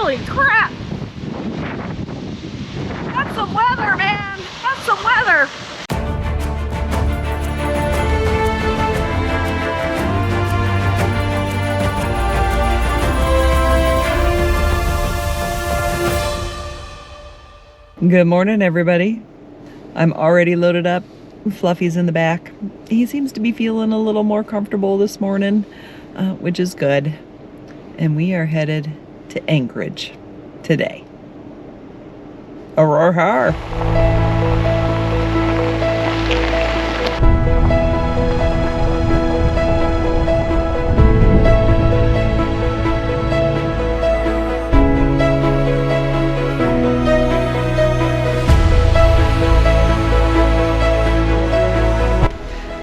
Holy crap! That's some weather, man! That's some weather! Good morning, everybody. I'm already loaded up. Fluffy's in the back. He seems to be feeling a little more comfortable this morning, which is good. And we are headed to Anchorage today. Aurora.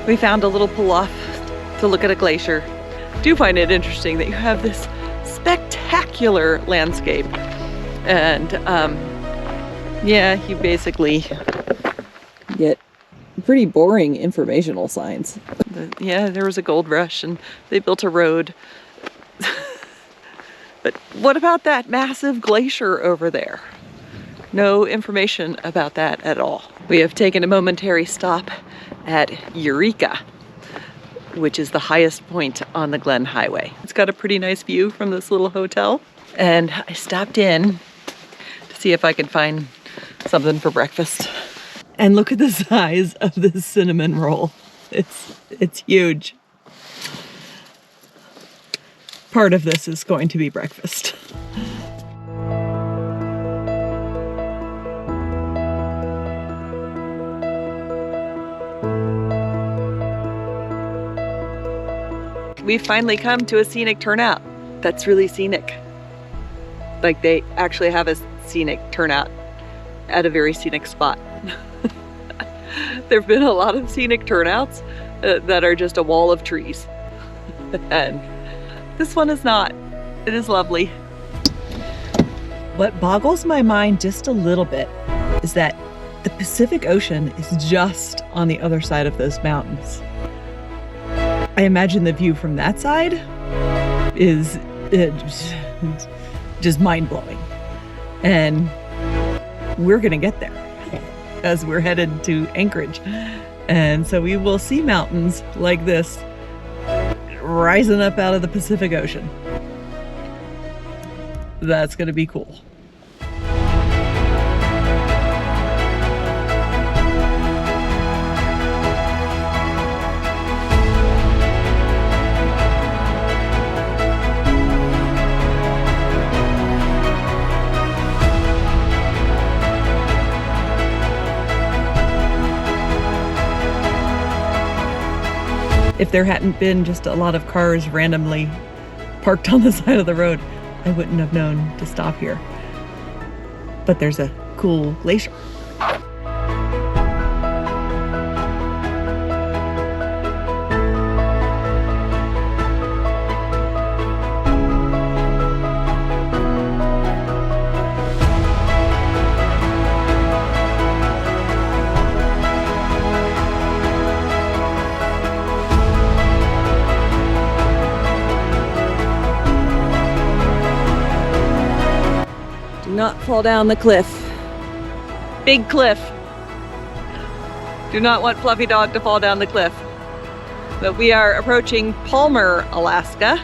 We found a little pull-off to look at a glacier. I do find it interesting that you have this spectacular landscape. And yeah, you basically get pretty boring informational signs. Yeah, there was a gold rush and they built a road. But what about that massive glacier over there? No information about that at all. We have taken a momentary stop at Eureka, which is the highest point on the Glen Highway. It's got a pretty nice view from this little hotel. And I stopped in to see if I could find something for breakfast. And look at the size of this cinnamon roll. It's huge. Part of this is going to be breakfast. We've finally come to a scenic turnout that's really scenic. Like they actually have a scenic turnout at a very scenic spot. There have been a lot of scenic turnouts that are just a wall of trees. And this one is not. It is lovely. What boggles my mind just a little bit is that the Pacific Ocean is just on the other side of those mountains. I imagine the view from that side is just mind-blowing. And we're gonna get there as we're headed to Anchorage. And so we will see mountains like this rising up out of the Pacific Ocean. That's gonna be cool. If there hadn't been just a lot of cars randomly parked on the side of the road, I wouldn't have known to stop here. But there's a cool glacier. Do not fall down the cliff. Big cliff. Do not want Fluffy Dog to fall down the cliff. But we are approaching Palmer, Alaska.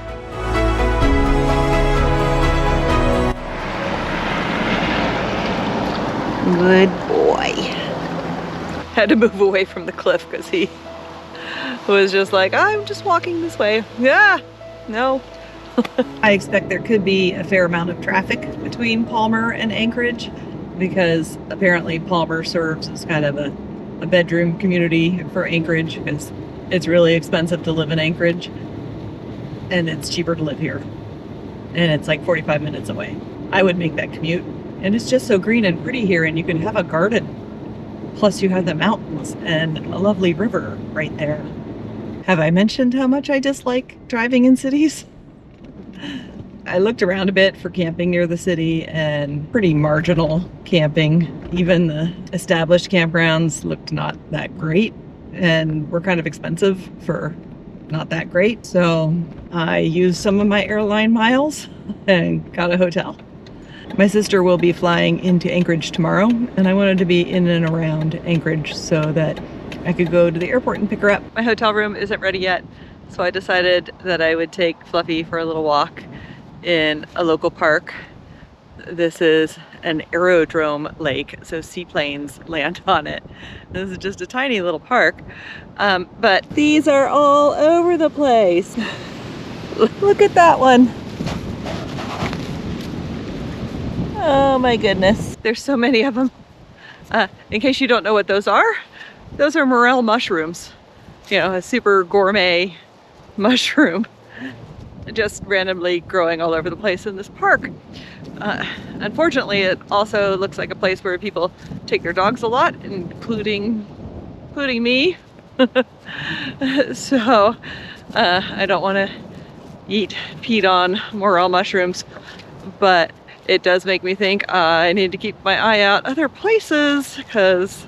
Good boy. Had to move away from the cliff because he was just like, I'm just walking this way. Yeah, no. I expect there could be a fair amount of traffic between Palmer and Anchorage because apparently Palmer serves as kind of a bedroom community for Anchorage because it's really expensive to live in Anchorage and it's cheaper to live here. And it's like 45 minutes away. I would make that commute. And it's just so green and pretty here and you can have a garden. Plus you have the mountains and a lovely river right there. Have I mentioned how much I dislike driving in cities? I looked around a bit for camping near the city and pretty marginal camping. Even the established campgrounds looked not that great and were kind of expensive for not that great. So I used some of my airline miles and got a hotel. My sister will be flying into Anchorage tomorrow, and I wanted to be in and around Anchorage so that I could go to the airport and pick her up. My hotel room isn't ready yet, so I decided that I would take Fluffy for a little walk in a local park. This is an aerodrome lake, so seaplanes land on it. This is just a tiny little park, but these are all over the place. Look at that one. Oh my goodness. There's so many of them. In case you don't know what those are morel mushrooms. You know, a super gourmet mushroom. Just randomly growing all over the place in this park. Unfortunately, it also looks like a place where people take their dogs a lot, including me. So I don't want to feed on morel mushrooms, but it does make me think I need to keep my eye out other places because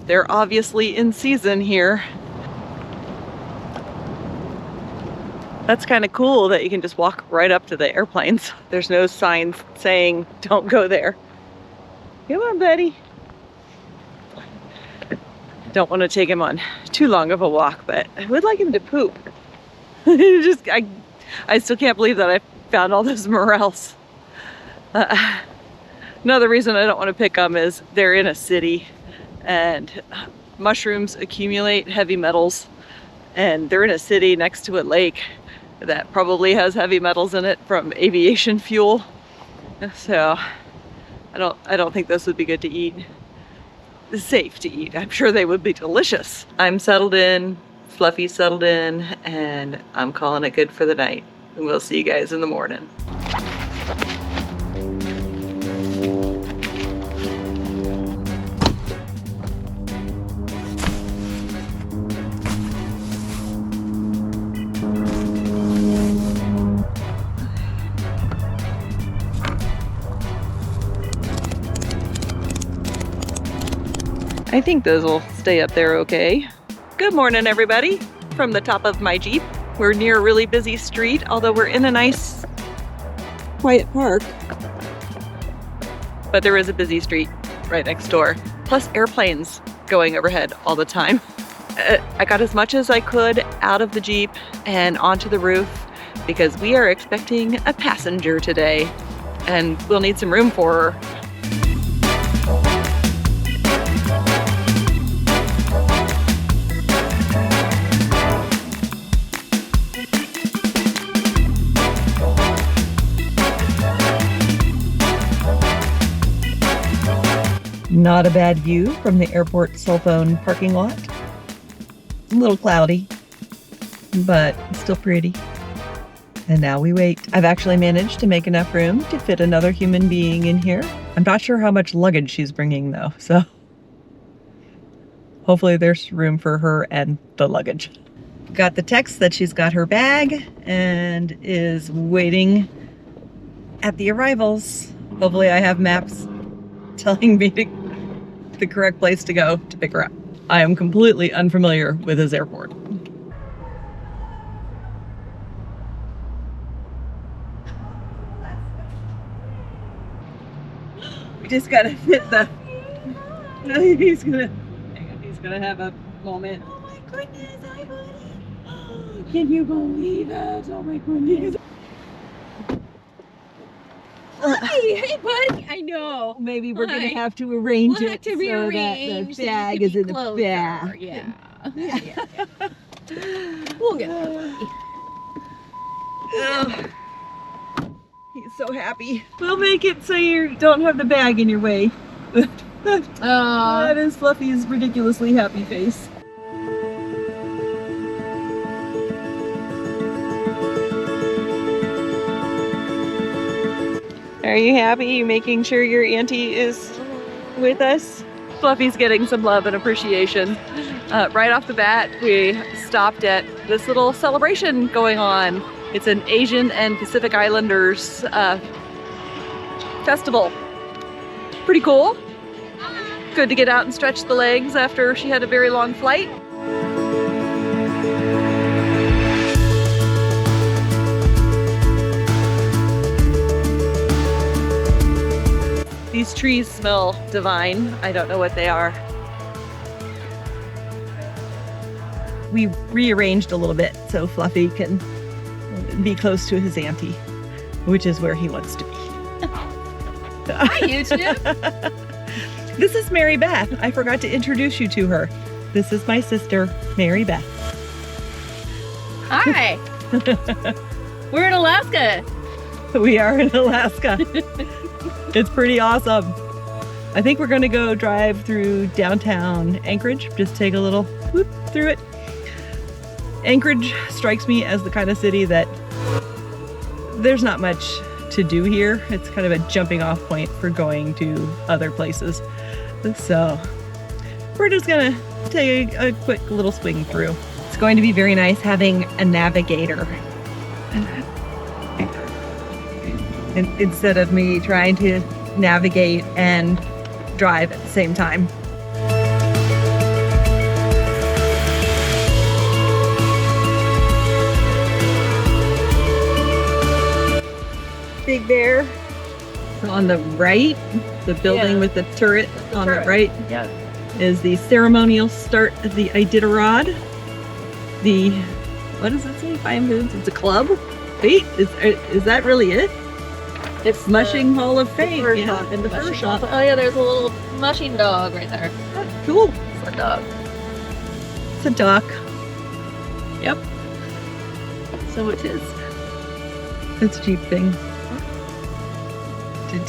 they're obviously in season here. That's kind of cool that you can just walk right up to the airplanes. There's no signs saying don't go there. Come on, buddy. Don't want to take him on too long of a walk, but I would like him to poop. I still can't believe that I found all those morels. Another reason I don't want to pick them is they're in a city, and mushrooms accumulate heavy metals, and they're in a city next to a lake that probably has heavy metals in it from aviation fuel. So I don't think this would be good to eat. Safe to eat. I'm sure they would be delicious. I'm settled in, Fluffy's settled in, and I'm calling it good for the night. And we'll see you guys in the morning. I think those will stay up there okay. Good morning, everybody. From the top of my Jeep. We're near a really busy street, although we're in a nice, quiet park. But there is a busy street right next door. Plus airplanes going overhead all the time. I got as much as I could out of the Jeep and onto the roof because we are expecting a passenger today, and we'll need some room for her. Not a bad view from the airport cell phone parking lot. A little cloudy, but still pretty. And now we wait. I've actually managed to make enough room to fit another human being in here. I'm not sure how much luggage she's bringing though, so hopefully there's room for her and the luggage. Got the text that she's got her bag and is waiting at the arrivals. Hopefully I have maps telling me the correct place to go to pick her up. I am completely unfamiliar with this airport. We just gotta fit the... He's gonna have a moment. Oh my goodness, hi buddy. Can you believe it? Oh my goodness. Hey buddy, I know. Maybe we're gonna have to arrange it to rearrange so that the bag is in the closer. back. Yeah. We'll get there. Oh, he's so happy. We'll make it so you don't have the bag in your way. That is Fluffy's ridiculously happy face. Are you happy? You making sure your auntie is with us? Fluffy's getting some love and appreciation. Right off the bat, we stopped at this little celebration going on. It's an Asian and Pacific Islanders festival. Pretty cool. Good to get out and stretch the legs after she had a very long flight. These trees smell divine. I don't know what they are. We rearranged a little bit so Fluffy can be close to his auntie, which is where he wants to be. Hi, YouTube. This is Mary Beth. I forgot to introduce you to her. This is my sister, Mary Beth. Hi. We're in Alaska. We are in Alaska. It's pretty awesome. I think we're going to go drive through downtown Anchorage, just take a little whoop through it. Anchorage strikes me as the kind of city that there's not much to do here. It's kind of a jumping off point for going to other places. So we're just going to take a quick little swing through. It's going to be very nice having a navigator. Instead of me trying to navigate and drive at the same time. Big Bear on the right, the building with the turret on the right, is the ceremonial start of the Iditarod. The, what does it say? 5 minutes? It's a club? Wait, is that really it? It's Mushing Hall of Fame. fur Yeah, shop. and the fur shop. Oh yeah, there's a little mushing dog right there. Cool. It's a dog. It's a duck. Yep. So it is. It's a Jeep thing.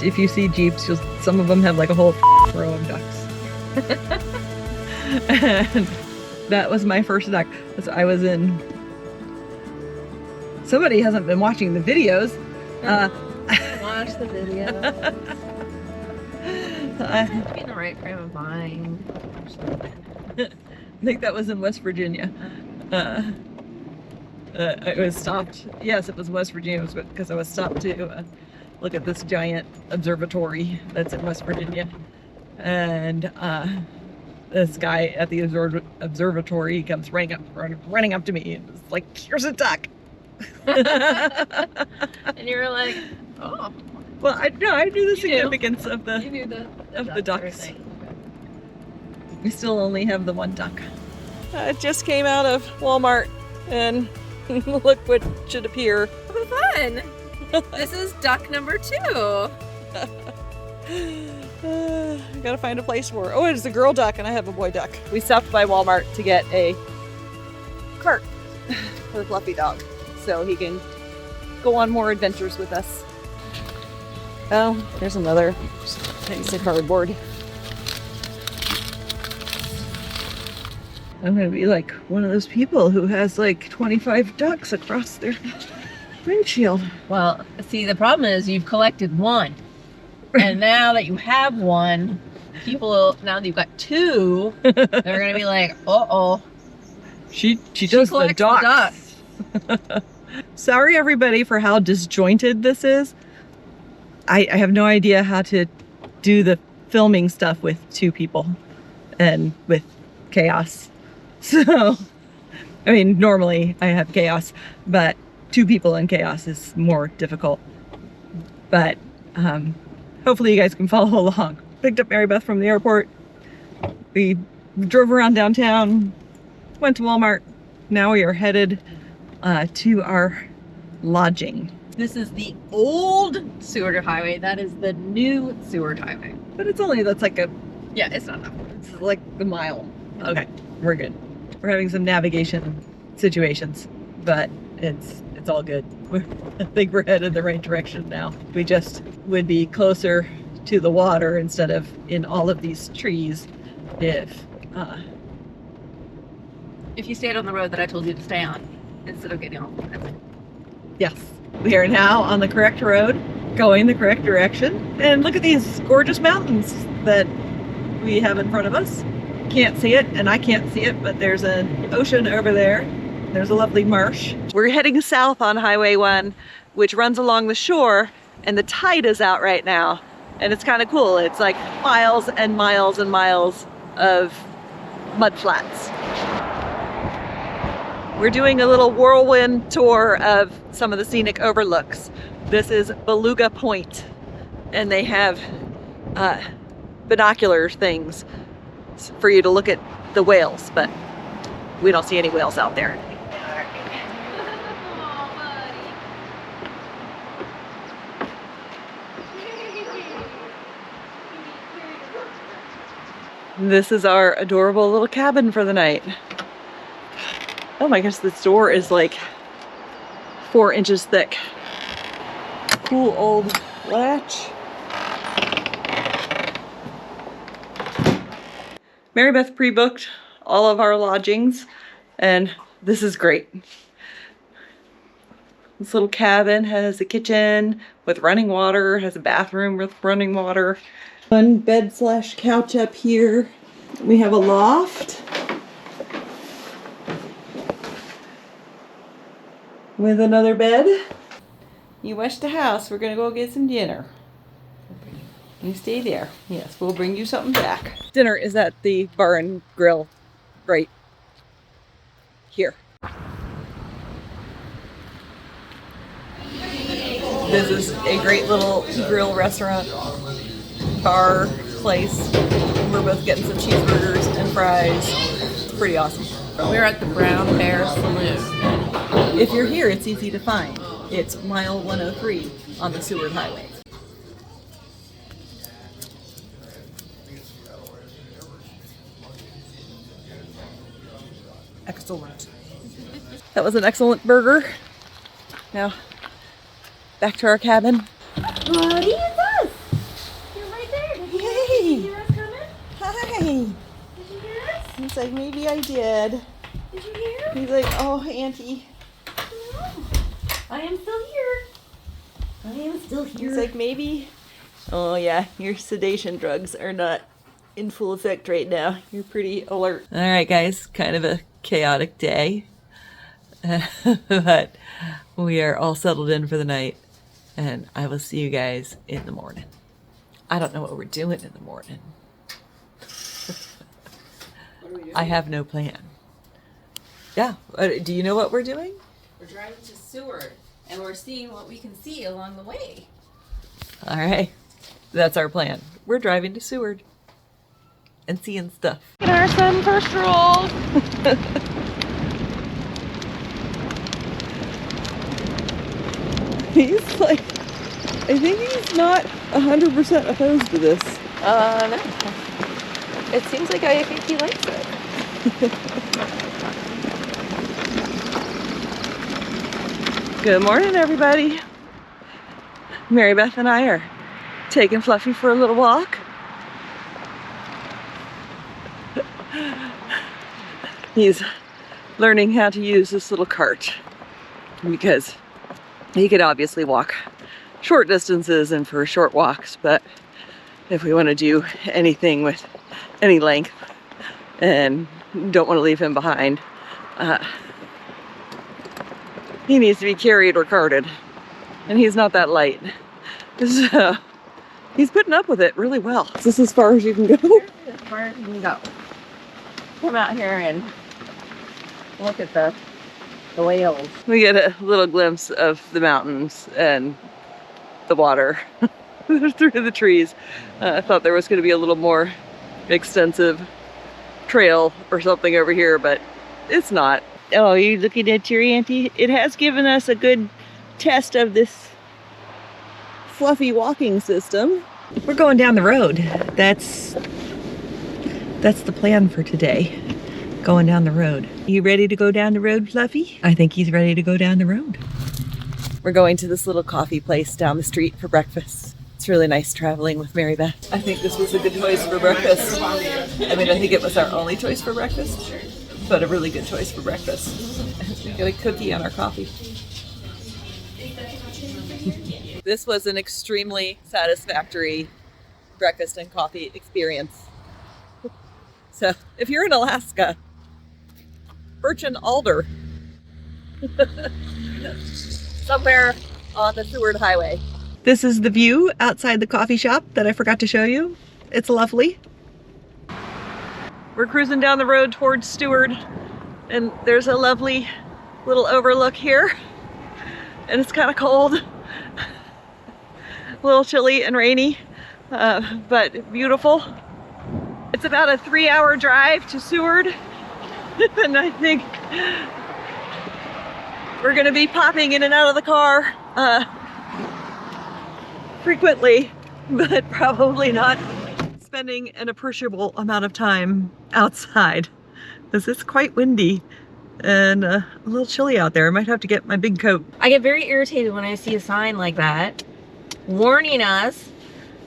If you see Jeeps, some of them have like a whole row of ducks. And that was my first duck. I was in... Somebody hasn't been watching the videos. Watch the video. Be in the right frame of mind. I think that was in West Virginia. I was stopped. Yes, it was West Virginia. It was because I was stopped to look at this giant observatory that's in West Virginia. And this guy at the observatory comes running up to me and was like, "Here's a duck." And you were like, oh. Well, I knew the You significance of the You knew the ducks. We still only have the one duck. It just came out of Walmart, and look what should appear. Fun. This is duck number 2. I gotta find a place for her. Oh, it's a girl duck, and I have a boy duck. We stopped by Walmart to get a cart for the Fluffy dog, so he can go on more adventures with us. Oh, there's another piece of cardboard. I'm gonna be like one of those people who has like 25 ducks across their windshield. Well, see, the problem is you've collected one. And now that you have one, people, now that you've got 2, they're going to be like, uh-oh. She does the ducks. Sorry, everybody, for how disjointed this is. I have no idea how to do the filming stuff with 2 people and with chaos. So, I mean, normally I have chaos, but 2 people in chaos is more difficult. But hopefully you guys can follow along. Picked up Mary Beth from the airport. We drove around downtown, went to Walmart. Now we are headed to our lodging. This is the old Seward Highway. That is the new Seward Highway. But it's only, that's like a, Yeah, it's not that. it's like a mile. Okay, we're good. We're having some navigation situations, but it's all good. I think we're headed the right direction now. We just would be closer to the water instead of in all of these trees if you stayed on the road that I told you to stay on instead of getting on the highway. yes. We are now on the correct road, going the correct direction. And look at these gorgeous mountains that we have in front of us. Can't see it, and I can't see it, but there's an ocean over there. There's a lovely marsh. We're heading south on Highway 1, which runs along the shore, and the tide is out right now. And it's kind of cool. It's like miles and miles and miles of mud flats. We're doing a little whirlwind tour of some of the scenic overlooks. This is Beluga Point, and they have binocular things for you to look at the whales, but we don't see any whales out there. This is our adorable little cabin for the night. Oh my gosh, this door is like 4 inches thick. Cool old latch. Mary Beth pre-booked all of our lodgings, and this is great. This little cabin has a kitchen with running water, has a bathroom with running water. One bed slash couch up here. We have a loft with another bed. You watch the house. We're gonna go get some dinner. You stay there. Yes, we'll bring you something back. Dinner is at the bar and grill right here. This is a great little grill restaurant, bar place. We're both getting some cheeseburgers and fries. It's pretty awesome. We're at the Brown Bear Saloon. If you're here, it's easy to find. It's mile 103 on the Seward Highway. Excellent. That was an excellent burger. Now, back to our cabin. Buddy, it's us! You're right there. Did you Hey! hear us coming? Hi! Did you hear us? He's like, maybe I did. Did you hear? He's like, oh, Auntie. No. I am still here. I am still here. He's like, maybe. Oh, yeah, your sedation drugs are not in full effect right now. You're pretty alert. All right, guys, kind of a chaotic day. But we are all settled in for the night, and I will see you guys in the morning. I don't know what we're doing in the morning. I have no plan. Yeah, do you know what we're doing? We're driving to Seward, and we're seeing what we can see along the way. All right, that's our plan. We're driving to Seward and seeing stuff. Get our son first rolls. He's like, I think he's not 100% opposed to this. No. It seems like I think he likes it. Good morning, everybody. Mary Beth and I are taking Fluffy for a little walk. He's learning how to use this little cart because he could obviously walk short distances and for short walks, but if we want to do anything with any length and don't want to leave him behind, he needs to be carried or carted, and he's not that light. So he's putting up with it really well. Is this as far as you can go? As far as you can go. Come out here and look at the whales. We get a little glimpse of the mountains and the water through the trees. I thought there was going to be a little more extensive trail or something over here, but it's not. Oh, you're looking at your auntie? It has given us a good test of this fluffy walking system. We're going down the road. That's the plan for today. Going down the road. You ready to go down the road, Fluffy? I think he's ready to go down the road. We're going to this little coffee place down the street for breakfast. It's really nice traveling with Mary Beth. I think this was a good choice for breakfast. I mean, I think it was our only choice for breakfast, but a really good choice for breakfast. We got a cookie on our coffee. This was an extremely satisfactory breakfast and coffee experience. So if you're in Alaska, Birch and Alder, somewhere on the Seward Highway. This is the view outside the coffee shop that I forgot to show you. It's lovely. We're cruising down the road towards Seward, and there's a lovely little overlook here, and it's kind of cold, a little chilly and rainy, but beautiful. It's about a 3-hour drive to Seward, and I think we're gonna be popping in and out of the car frequently, but probably not spending an appreciable amount of time outside, because it's quite windy and a little chilly out there. I might have to get my big coat. I get very irritated when I see a sign like that warning us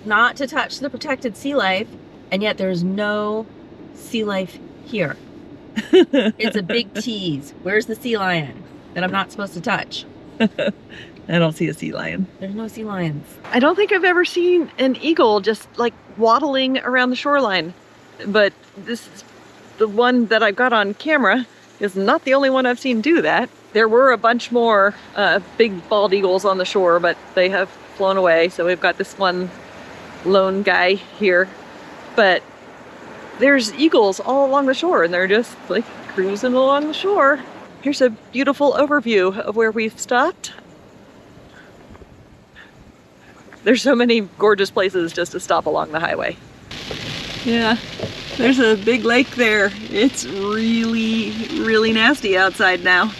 not to touch the protected sea life, and yet there's no sea life here. It's a big tease. Where's the sea lion that I'm not supposed to touch? I don't see a sea lion. There's no sea lions. I don't think I've ever seen an eagle just like waddling around the shoreline, but this is the one that I've got on camera is not the only one I've seen do that. There were a bunch more big bald eagles on the shore, but they have flown away. So we've got this one lone guy here, but there's eagles all along the shore, and they're just like cruising along the shore. Here's a beautiful overview of where we've stopped. There's so many gorgeous places just to stop along the highway. Yeah, there's a big lake there. It's really, really nasty outside now.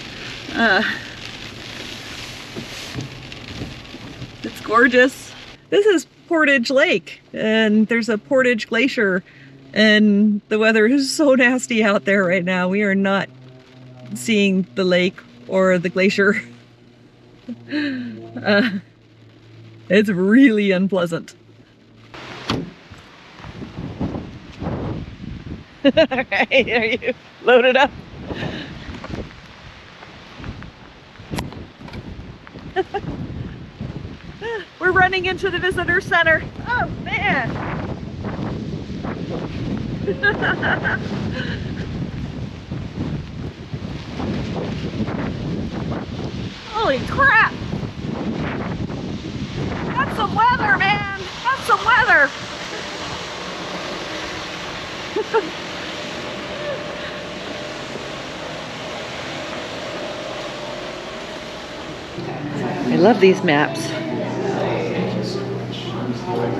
It's gorgeous. This is Portage Lake, and there's a Portage Glacier, and the weather is so nasty out there right now. We are not seeing the lake or the glacier. It's really unpleasant. Alright, are you loaded up? We're running into the visitor center. Oh man! Holy crap! That's some weather, man! That's some weather! I love these maps.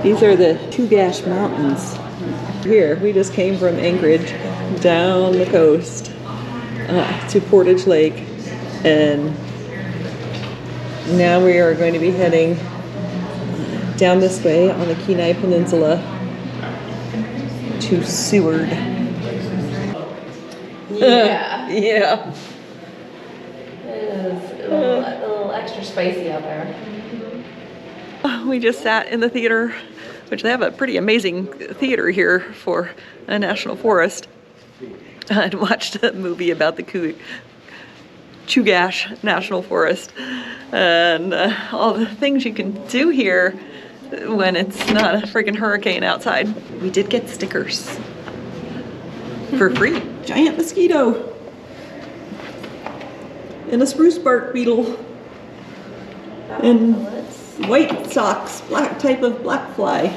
These are the Chugach Mountains. Here, we just came from Anchorage down the coast to Portage Lake, and now we are going to be heading down this way on the Kenai Peninsula to Seward. Yeah. Yeah. It is a little extra spicy out there. We just sat in the theater, which they have a pretty amazing theater here for a national forest, and watched a movie about the Chugach National Forest and all the things you can do here when it's not a freaking hurricane outside. We did get stickers for free. Giant mosquito and a spruce bark beetle and white socks, black type of black fly.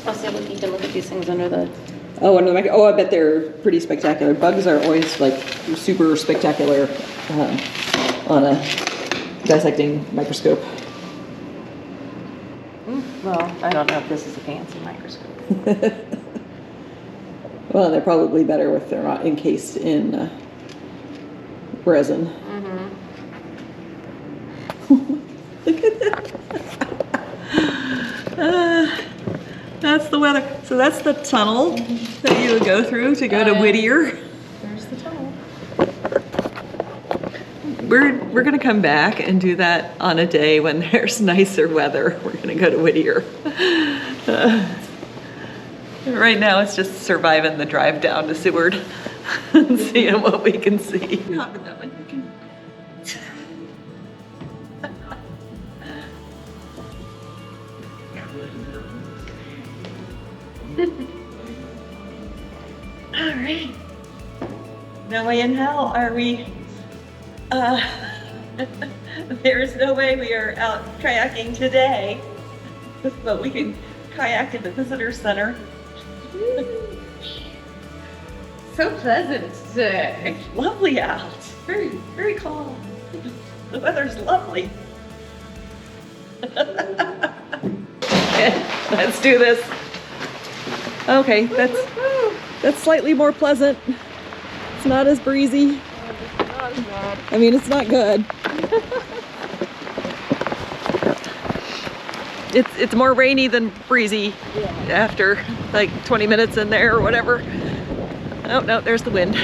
I'll see if you can look at these things under the... Oh, under the oh, I bet they're pretty spectacular. Bugs are always like super spectacular on a dissecting microscope. Well, I don't know if this is a fancy microscope. Well, they're probably better if they're not encased in resin. Look at that. That's the weather. So that's the tunnel that you would go through to go to Whittier. There's the tunnel. We're gonna come back and do that on a day when there's nicer weather. We're gonna go to Whittier. Right now it's just surviving the drive down to Seward and seeing what we can see. All right. No way in hell are we. There's no way we are out kayaking today, but we can kayak at the visitor center. So pleasant today. It's lovely out. Very, very calm. The weather's lovely. Let's do this. Okay, that's slightly more pleasant. It's not as breezy. Not as bad. I mean, it's not good. It's more rainy than breezy after like 20 minutes in there or whatever. Oh no, there's the wind.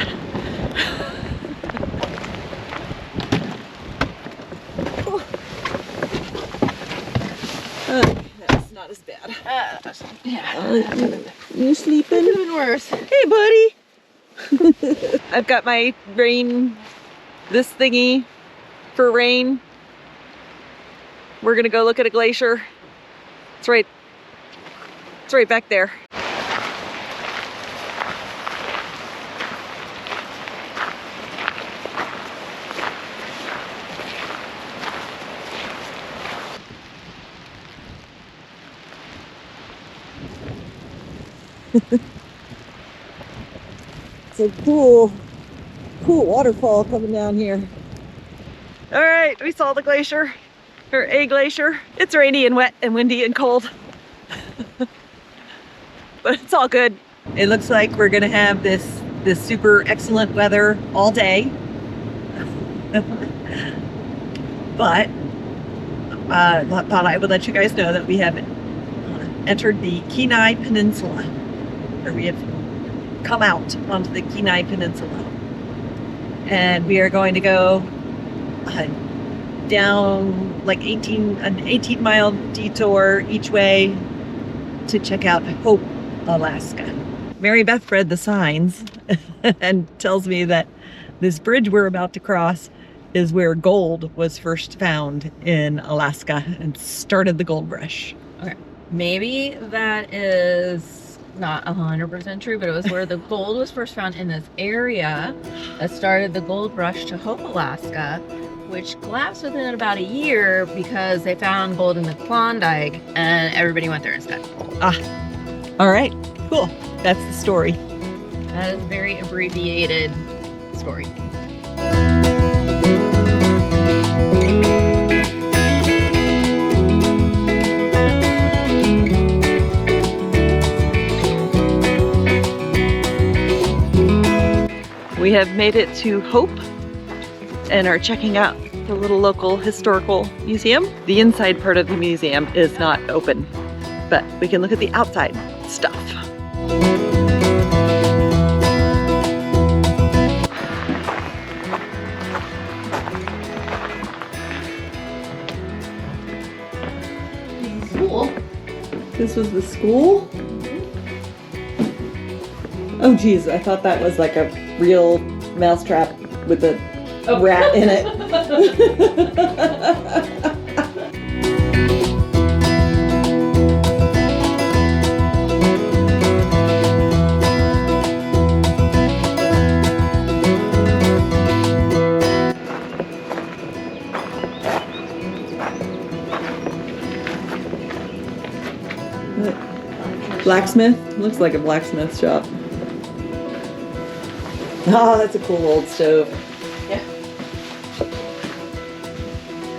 That's not as bad. You sleeping? Could have been worse. Hey, buddy. I've got my rain, this thingy for rain. We're gonna go look at a glacier. It's right back there. It's a cool waterfall coming down here. All right, we saw the glacier, or a glacier. It's rainy and wet and windy and cold, but it's all good. It looks like we're gonna have this super excellent weather all day. But thought I would let you guys know that we have entered the Kenai Peninsula, or we have come out onto the Kenai Peninsula, and we are going to go down like an 18-mile detour each way to check out Hope, Alaska. Mary Beth read the signs and tells me that this bridge we're about to cross is where gold was first found in Alaska and started the gold rush. Okay. Maybe that is not 100% true, but it was where the gold was first found in this area that started the gold rush to Hope, Alaska, which collapsed within about a year because they found gold in the Klondike and everybody went there instead. All right, cool. That's the story. That is a very abbreviated story. We have made it to Hope and are checking out the little local historical museum. The inside part of the museum is not open, but we can look at the outside stuff. Cool. This was the school? Oh geez, I thought that was like a real mousetrap with a rat in it. Blacksmith? Looks like a blacksmith shop. Oh, that's a cool old stove. Yeah.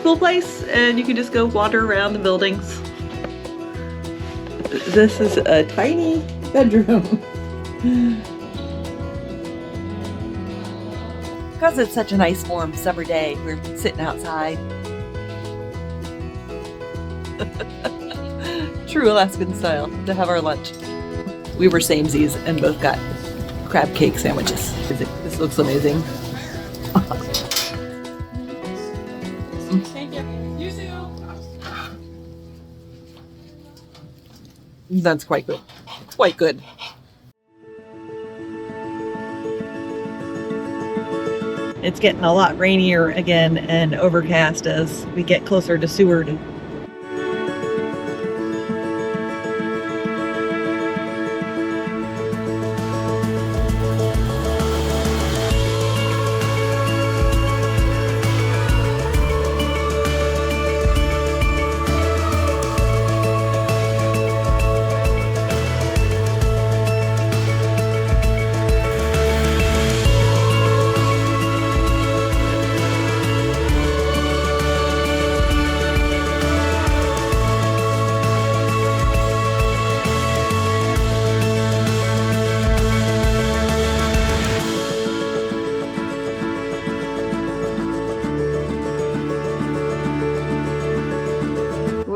Cool place, and you can just go wander around the buildings. This is a tiny bedroom. Because it's such a nice warm summer day, we're sitting outside. True Alaskan style, to have our lunch. We were samesies and both got crab cake sandwiches. This looks amazing. Thank you. You too. That's quite good. Quite good. It's getting a lot rainier again and overcast as we get closer to Seward.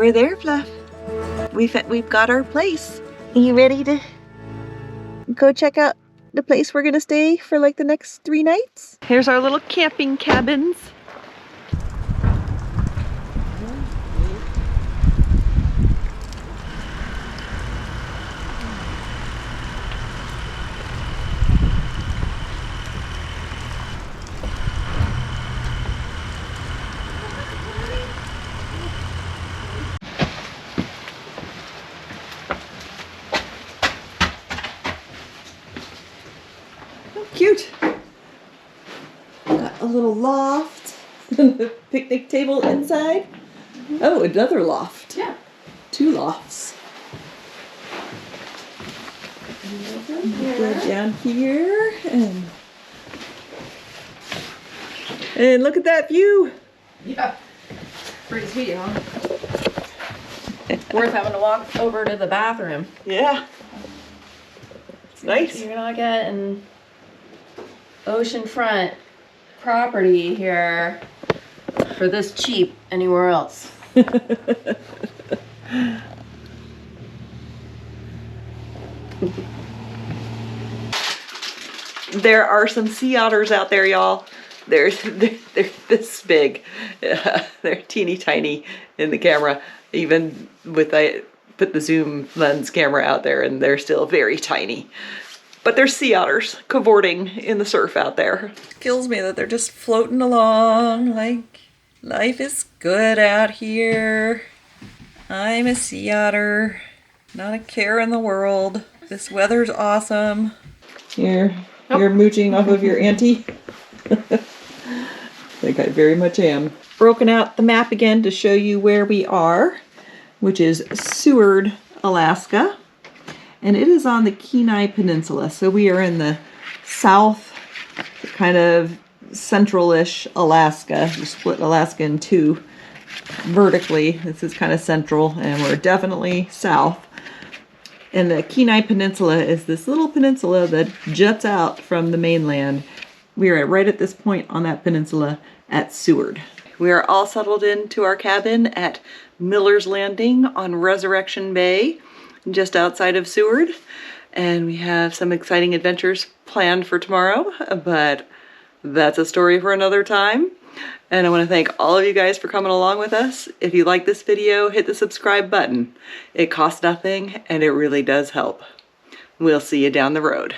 We're there, Fluff. We've got our place. Are you ready to go check out the place we're gonna stay for like the next 3 nights? Here's our little camping cabins. Cute. Got a little loft and a picnic table inside. Oh, another loft. Yeah. 2 lofts. Go down here and look at that view. Yeah. Pretty sweet, huh? Worth having to walk over to the bathroom. Yeah. It's nice. You're not getting oceanfront property here for this cheap anywhere else. There are some sea otters out there, y'all. They're this big. They're teeny tiny in the camera. Even with I put the zoom lens camera out there, and they're still very tiny. But there's sea otters cavorting in the surf out there. Kills me that they're just floating along like life is good out here. I'm a sea otter, not a care in the world. This weather's awesome. You're mooching off of your auntie. I think I very much am. Broken out the map again to show you where we are, which is Seward, Alaska. And it is on the Kenai Peninsula. So we are in the south, kind of central-ish Alaska. You split Alaska in 2 vertically. This is kind of central, and we're definitely south. And the Kenai Peninsula is this little peninsula that juts out from the mainland. We are right at this point on that peninsula at Seward. We are all settled into our cabin at Miller's Landing on Resurrection Bay, just outside of Seward, and we have some exciting adventures planned for tomorrow, but that's a story for another time. And I want to thank all of you guys for coming along with us. If you like this video, hit the subscribe button. It costs nothing and it really does help. We'll see you down the road.